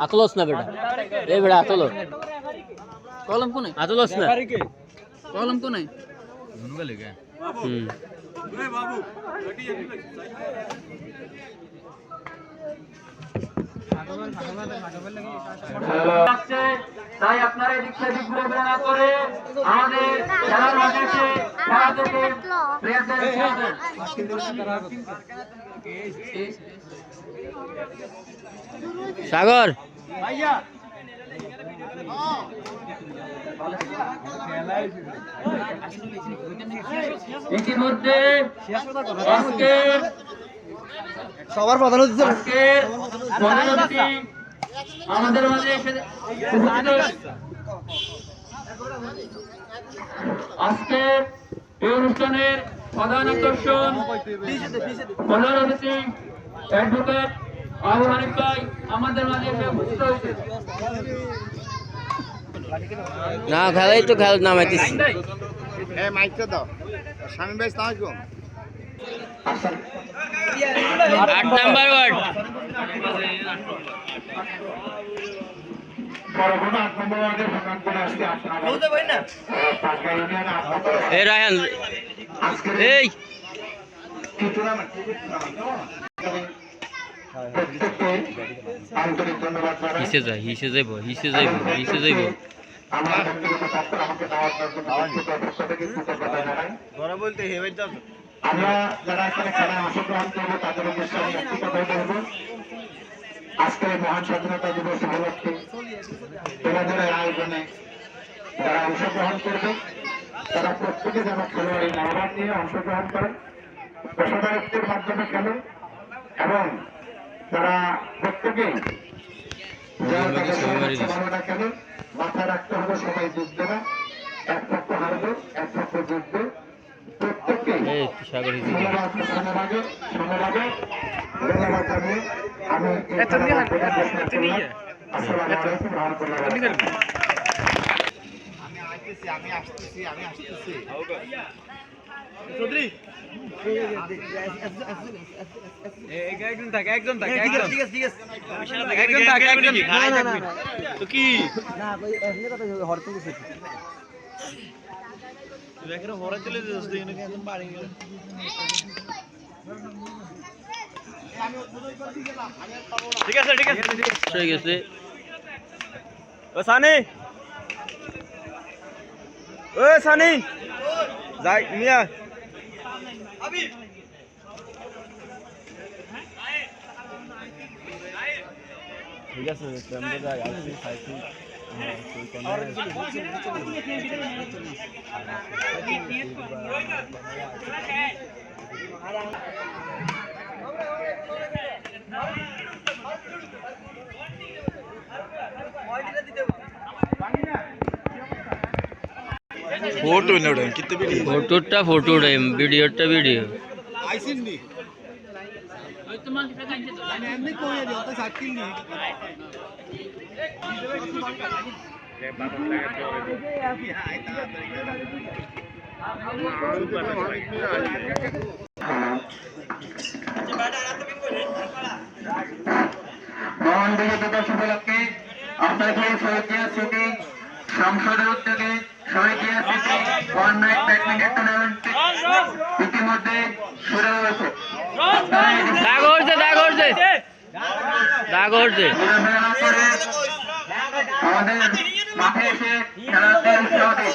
আতলস না বেটা এ বেটা আতলো কলম কোনে আতলস না কলম কোনে ধুনগা লেগে এ বাবু তাই আপনারা এদিক সেদিক ঘুরে বেড়া না করে আমাদের খেলার মাঠে এসে খেলা থেকে প্লেয়ারদের সাগর ভাইয়া ইতিমধ্যে সবার প্রধান হচ্ছে আমাদের মাঝে এসে আজকে এই অনুষ্ঠানের প্রধান আকর্ষণ প্রধান অতিথি অ্যাডভোকেট আবু হানিফ ভাই আমাদের মাঝে এসে উপস্থিত হয়েছে। না খেলাই তো খেল নামাইতেছি মাইকটা দাও শামীম ভাই আসসালামু আলাইকুম 8 নাম্বার ওয়ার্ড এই রায়হান এই হিসে যাইব বলতে আমরা যারা এখানে খেলায় অংশগ্রহণ করবো তাদের উদ্দেশ্যে আমি একটি কথাই বলবো। আজকের মহান স্বাধীনতা দিবস উপলক্ষে তোমাদের আয়োজনে যারা অংশগ্রহণ করবে তারা প্রত্যেকে যেন খেলোয়াড়ি মনোভাব নিয়ে অংশগ্রহণ করে, পেশাদারিত্বের মাধ্যমে খেলে এবং তারা প্রত্যেকেই ভালোটা খেলে। মাথায় রাখতে হবে সবাই জিতবে না, এক পক্ষ হারবে এক পক্ষ জিতবে। প্রত্যেককে ঠিক আছে সানি ও সানি যাই মিয়া ঠিক আছে আমরা যাই আসছি সাইকেল फोटो नोड़े कितने वीडियो फोटोटा फोटो रे वीडियोटा वीडियो आइसिन नी ओय तुम्हां किसे कांचे तो एमने कोई है तो साकिल नी रे बाबा लगा जोरे दी हाय ता अच्छा बाडा रात में कोई नहीं पड़ा मोहन दिगे दिवस उपलक्षे আপনাকে শহীদিয়া সিটি সংসদের উদ্যোগে Shahidia city one night badminton tournament ইতিমধ্যে শুরু হয়েছে। আমাদের মাঠে এসে খেলাতে উৎসাহ দিন।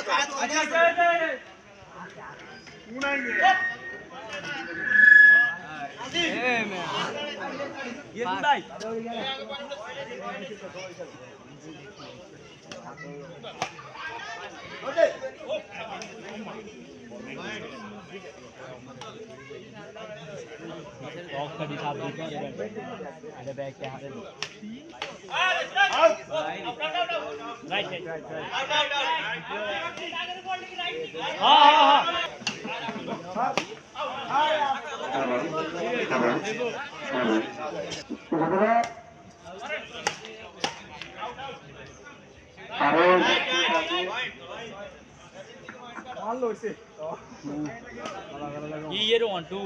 ये रो 1 2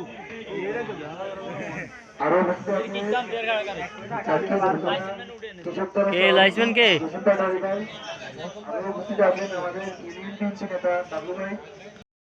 আরো উপস্থিত কে লাইসমেন্ট কে আছেন আমাদের ইউনিয়ন টিম নেতা বাবু ভাই